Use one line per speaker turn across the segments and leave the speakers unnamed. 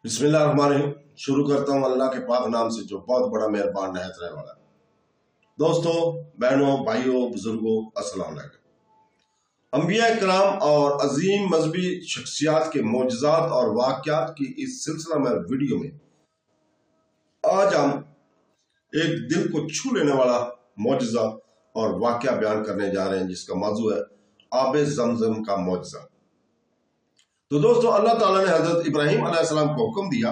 बिस्मिल्लाहिर्रहमानिर्रहीम। शुरू करता हूँ अल्लाह के पाक नाम से जो बहुत बड़ा मेहरबान नहायत रहने वाला है। दोस्तों, बहनों, भाइयों, बुजुर्गों, अस्सलाम वालेकुम। अंबिया इकराम और अजीम मजहबी शख्सियात के मोजज़ात और वाक़यात की इस सिलसिला में वीडियो में आज हम एक दिल को छू लेने वाला मोजज़ा और वाक़या बयान करने जा रहे हैं, जिसका मौजू है आबे ज़मज़म का मोजज़ा। तो दोस्तों, अल्लाह ताला ने हजरत इब्राहिम अलैहिस्सलाम को हुक्म दिया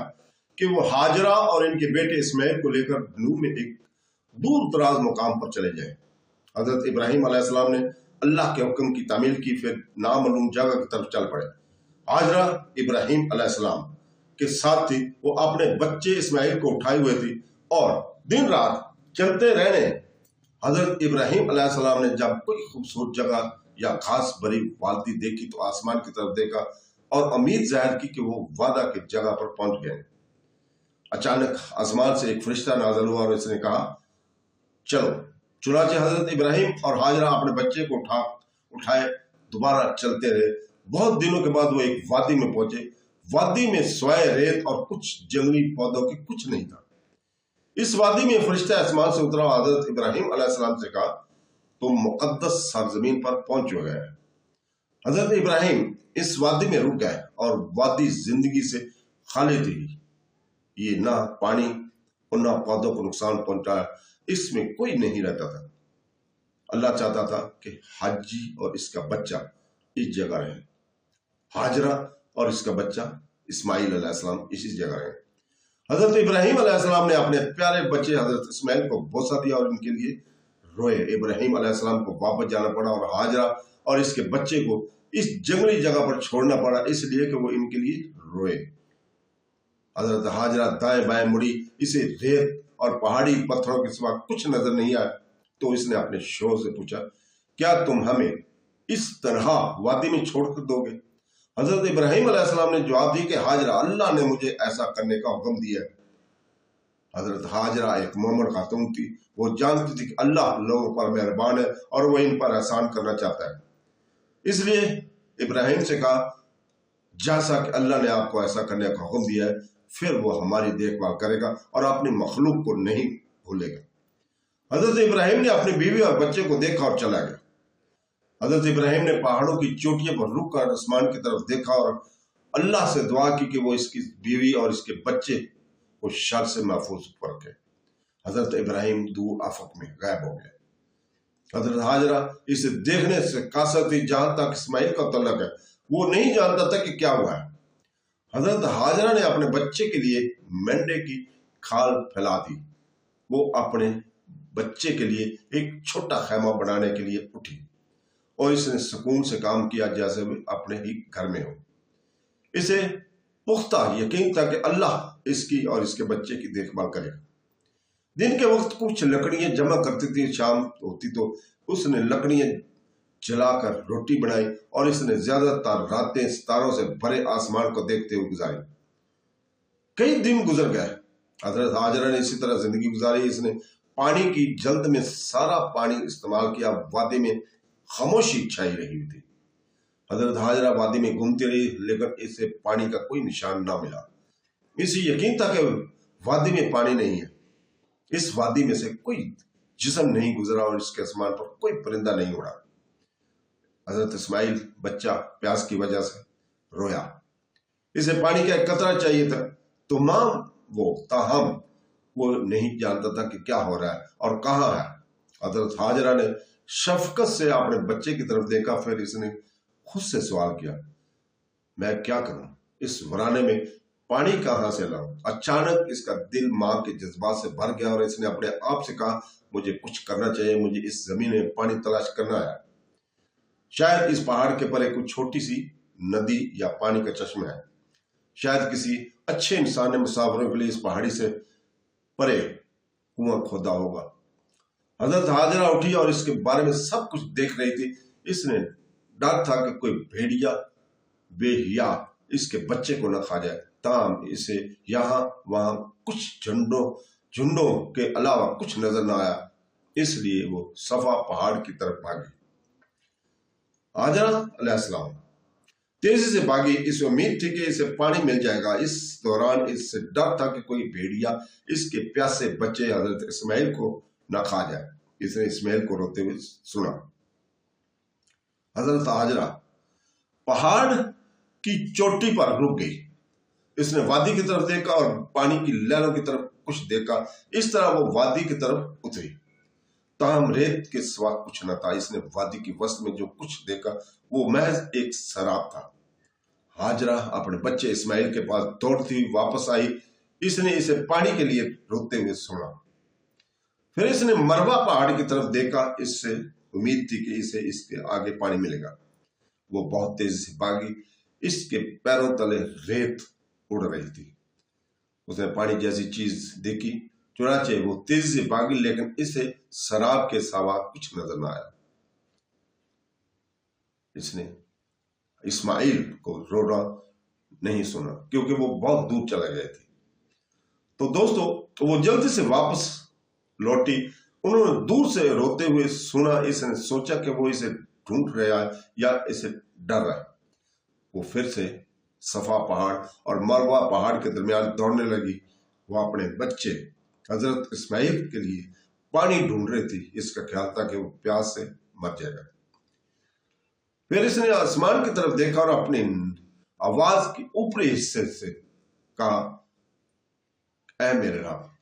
कि वो हाजरा और इनके बेटे इस्माइल को लेकर नूह में एक दूर दराज मुकाम पर चले जाएं। हजरत इब्राहिम अलैहिस्सलाम ने अल्लाह के हुक्म की तामील की, फिर नामालूम जगह की तरफ चल पड़े। हाजरा इब्राहिम अलैहिस्सलाम के साथ थी, वो अपने बच्चे इस्माइल को उठाए हुए थी और दिन रात चलते रहने। हजरत इब्राहिम अलैहिस्सलाम ने जब कोई खूबसूरत जगह या खास बड़ी वादी देखी तो आसमान की तरफ देखा और उम्मीद जाहिर की कि वो वादा की जगह पर पहुंच गए। अचानक आसमान से एक फरिश्ता नाज़िल हुआ और इसने कहा, चलो। चुनांचे हजरत इब्राहिम और हाजरा अपने बच्चे को उठाए दोबारा चलते रहे। बहुत दिनों के बाद वो एक वादी में पहुंचे। वादी में स्वाय रेत और कुछ जंगली पौधों की कुछ नहीं था। इस वादी में फरिश्ता आसमान से उतरा। हजरत इब्राहिम अलैहिस्सलाम से कहा, तुम मुकद्दस सरजमीन पर पहुंच गए। हजरत इब्राहिम इस वादी में रुक गए और वादी जिंदगी से खाली थी। ये ना पानी और ना पौधों को नुकसान पहुंचाया, इसमें कोई नहीं रहता था। अल्लाह चाहता था कि हाजी और इसका बच्चा इस जगह रहे, हाजरा और इसका बच्चा इस्माइल अलैहिस्सलाम इसी जगह रहे। हजरत इब्राहिम अलैहिस्सलाम ने अपने प्यारे बच्चे हजरत इस्माइल को बोसा दिया और इनके लिए रोए। इब्राहिम अलैहिस्सलाम को वापस जाना पड़ा और हाजरा और इसके बच्चे को इस जंगली जगह पर छोड़ना पड़ा, इसलिए कि वो इनके लिए रोए। हजरत हाजरा दाएं बाएं मुड़ी, इसे रेत और पहाड़ी पत्थरों के सिवा कुछ नजर नहीं आया। तो इसने अपने शोहर से पूछा, क्या तुम हमें इस तरह वादी में छोड़कर दोगे? हजरत इब्राहिम अलैहिस्सलाम ने जवाब दिया कि हाजरा, अल्लाह ने मुझे ऐसा करने का हुक्म दिया है। हजरत हाजरा एक मोमिन खातून थी। वो जानती थी कि अल्लाह लोगों पर मेहरबान है और वह इन पर एहसान करना चाहता है। इसलिए इब्राहिम से कहा, जैसा कि अल्लाह ने आपको ऐसा करने का हुक्म दिया है, फिर वो हमारी देखभाल करेगा और अपनी मखलूक को नहीं भूलेगा। हजरत इब्राहिम ने अपनी बीवी और बच्चे को देखा और चला गया। हजरत इब्राहिम ने पहाड़ों की चोटियों पर रुक कर आसमान की तरफ देखा और अल्लाह से दुआ की कि वो इसकी बीवी और इसके बच्चे को शर से महफूज रखे। हजरत इब्राहिम दूर आफक में गायब हो गए। हजरत हाजरा इसे देखने से कासर थी। जहां तक इस्माइल का तल्लुक है, वो नहीं जानता था कि क्या हुआ है। हजरत हाजरा ने अपने बच्चे के लिए मेंढे की खाल फैला दी। वो अपने बच्चे के लिए एक छोटा खैमा बनाने के लिए उठी और इसने सुकून से काम किया जैसे वे अपने ही घर में हो। इसे पुख्ता यकीन था कि अल्लाह इसकी और इसके बच्चे की देखभाल करेगा। दिन के वक्त कुछ लकड़ियां जमा करती थी। शाम होती तो उसने लकड़ियां जलाकर रोटी बनाई और इसने ज्यादातर रातें सितारों से भरे आसमान को देखते हुए गुजारी। कई दिन गुजर गए। हजरत हाजरा ने इसी तरह जिंदगी गुजारी। इसने पानी की जल्द में सारा पानी इस्तेमाल किया। वादी में खामोशी छाई रही थी। हजरत हाजरा वादी में घूमती रही, लेकिन इसे पानी का कोई निशान ना मिला। इसे यकीन था कि वादी में पानी नहीं है। इस वादी में से कोई जिस्म नहीं गुजरा और इसके आसमान पर कोई परिंदा नहीं उड़ा। हजरत इस्माइल बच्चा प्यास की वजह से रोया। इसे पानी का एक कतरा चाहिए था। तो मां ताहम वो नहीं जानता था कि क्या हो रहा है और कहाँ है। हजरत हाजरा ने शफकत से अपने बच्चे की तरफ देखा। फिर इसने खुद से सवाल किया, मैं क्या करूं? इस वराने में पानी कहां से लाऊं? अचानक इसका दिल मां के जज्बात से भर गया और इसने अपने आप से कहा, मुझे कुछ करना चाहिए। मुझे इस जमीन में पानी तलाश करना है। शायद इस पहाड़ के परे कुछ छोटी सी नदी या पानी का चश्मा है। शायद किसी अच्छे इंसान ने मुसाफिरों के लिए इस पहाड़ी से परे कुआं खोदा होगा। हजरत हाजरा उठी और इसके बारे में सब कुछ देख रही थी। इसने डर था कि कोई भेड़िया बेहिया इसके बच्चे को न खा जाए। ताम इसे यहाँ वहां कुछ झुंडों के अलावा कुछ नजर न आया, इसलिए वो सफा पहाड़ की तरफ भागी। हाजरा अलैहिस्सलाम तेजी से भागी। इसे उम्मीद थी कि इसे पानी मिल जाएगा। इस दौरान इससे डर था कि कोई भेड़िया इसके प्यासे बच्चे हजरत इस्माइल को न खा जाए। इसने इस्माइल को रोते हुए सुना। हजरत हाजरा पहाड़ की चोटी पर रुक गई। इसने वादी की तरफ देखा और पानी की लहरों की तरफ कुछ देखा। इस तरह वो वादी की तरफ उतरी। ताहम रेत के सिवा कुछ न था। इसने वादी की वस्त में जो कुछ देखा वो महज एक शराब था। हाजरा अपने बच्चे इस्माइल के पास दौड़ती हुई वापस आई। इसने इसे पानी के लिए रोते हुए सुना। फिर इसने मरवा पहाड़ की तरफ देखा। इससे उम्मीद थी कि इसे इसके आगे पानी मिलेगा। वो बहुत तेजी से भागी। इसके पैरों तले रेत उड़ रही थी। उसने पानी जैसी चीज देखी। चुनाचे वो तेजी से भागी, लेकिन इसे शराब के सिवा कुछ नजर न आया। इसने इस्माइल को रोना नहीं सुना क्योंकि वो बहुत दूर चले गए थे। तो दोस्तों वो जल्दी से वापस लौटी। उन्होंने दूर से रोते हुए सुना। इसने सोचा कि वो इसे ढूंढ रहा है या इसे डर रहा है। वो फिर से सफा पहाड़ और मरवा पहाड़ के दरमियान दौड़ने लगी। वो अपने बच्चे हजरत इस्माइल के लिए पानी ढूंढ रही थी। इसका ख्याल था कि वो प्यास से मर जाएगा। फिर इसने आसमान की तरफ देखा और अपनी आवाज के ऊपरी हिस्से से कहा, ऐ मेरे रब।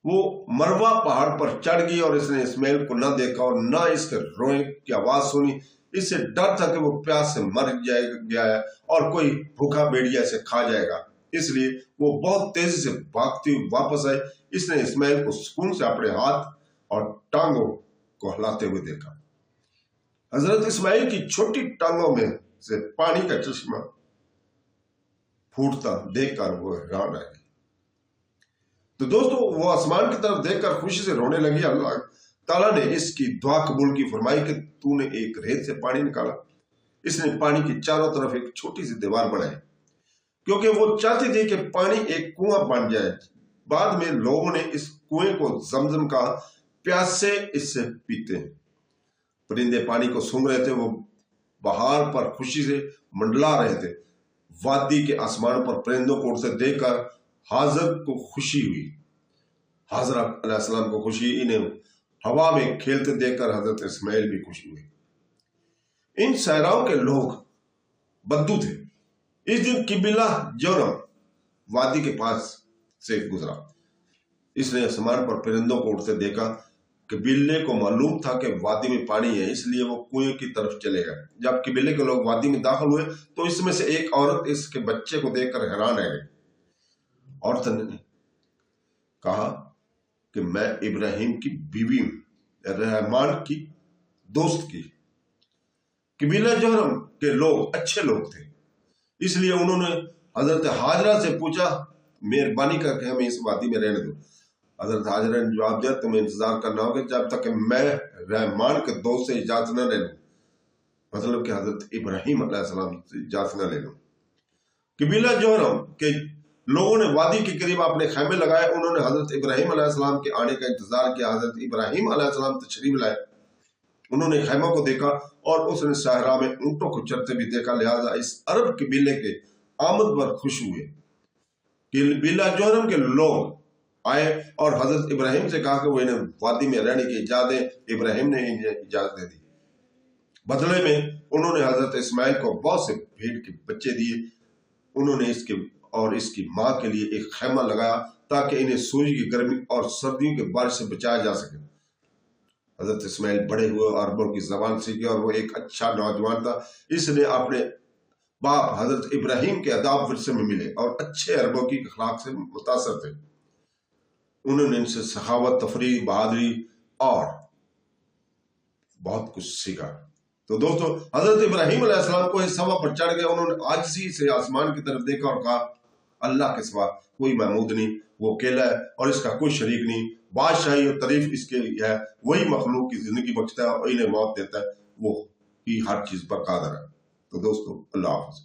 वो मरवा पहाड़ पर चढ़ गई और इसने इस्माइल को न देखा और न इसके रोए की आवाज सुनी। इससे डर था कि वो प्यास से मर गया है और कोई भूखा भेड़िया से खा जाएगा। इसलिए वो बहुत तेजी से भागती हुई वापस आई। इसने इस्माइल को सुकून से अपने हाथ और टांगों को हिलाते हुए देखा। हजरत इस्माइल की छोटी टांगों में से पानी का चश्मा फूटता देखकर वो हैरान रह गई। तो दोस्तों वो आसमान की तरफ देखकर खुशी से रोने लगी। अल्लाह ताला ने इसकी दुआ कबूल की, फरमाई कि तूने एक रेत से पानी निकाला। इसने पानी की चारों तरफ एक छोटी सी दीवार बनाई क्योंकि वो चाहती थी कि पानी एक कुआं बन जाए। बाद में लोगों ने इस कुएं को जमजम का, प्यासे इससे पीते हैं। परिंदे पानी को सूंघ रहे थे। वो बहार पर खुशी से मंडला रहे थे। वादी के आसमान पर परिंदों को उड़ते देखकर हाजर को खुशी हुई। हाजरा अलैहिस्सलाम को खुशी। इन्हें हवा में खेलते देखकर हजरत इस्माइल भी खुश हुए। इन सहराओं के लोग बद्दू थे। इस दिन किबिला जोरम वादी के पास से गुजरा। इसने आसमान पर परिंदों को उड़ते देखा। कबीले को मालूम था कि वादी में पानी है, इसलिए वो कुएं की तरफ चले गए। जब कबीले के लोग वादी में दाखिल हुए तो इसमें से एक औरत इसके बच्चे को देखकर हैरान रह गई। औरत ने कहा कि मैं इब्राहिम की बीवी हूं, रहमान की दोस्त की। कबीला जोहरम के लोग अच्छे लोग थे, इसलिए उन्होंने हजरत हाजरा से पूछा, मेहरबानी करके हमें इस वादी में रहने दो। हजरत हाजरा ने जवाब दिया, तुम्हें इंतजार करना होगा जब तक मैं रहमान के दोस्त से इजाजत न ले लूं, मतलब कि हजरत इब्राहिम अलैहिस्सलाम से इजाजत न ले लूं। कबीला जोहरम के लोगों ने वादी के करीब अपने खैमे लगाए। उन्होंने हजरत इब्राहिम अलैहिस्सलाम के आने का इंतजार किया। हजरत इब्राहिम अलैहिस्सलाम तशरीफ लाए। उन्होंने खैमों को देखा और उसने सहरा में ऊंटों को चरते भी देखा। लिहाजा इस अरब कबीले के आमद पर खुश हुए। कबीला जोहरम के लोग आए और हजरत इब्राहिम से कहा कि वो इन्हें वादी में रहने की इजाजत दें। इब्राहिम ने इन्हें इजाजत दे दी। बदले में उन्होंने हजरत इस्माइल को बहुत से भेड़ के बच्चे दिए। उन्होंने इसकी माँ के लिए एक खैमा लगाया ताकि इन्हें सूरज की गर्मी और सर्दियों के बारिश से बचाया जा सके। हजरत इस्माइल बड़े हुए और अरबों की जबान सीखे और वो एक अच्छा नौजवान था। इसने अपने बाप हजरत इब्राहिम के अदाब विरसे में मिले और अच्छे अरबों की अखलाक से मुतासर थे। उन्होंने इनसे सखावत, तफरी, बहादुरी और बहुत कुछ सीखा। तो दोस्तों हजरत इब्राहिम अलैहिस्सलाम को इस सवा पर चढ़ गए। उन्होंने आजिज़ी से आसमान की तरफ देखा और कहा, अल्लाह के सिवा कोई महमूद नहीं, वो अकेला है और इसका कोई शरीक नहीं। बादशाही और तारीफ इसके लिए है। वही मखलूक की जिंदगी बख्शता है और इन्हें मौत देता है। वो ही हर चीज पर कादर है। तो दोस्तों अल्लाह हाफ़िज़।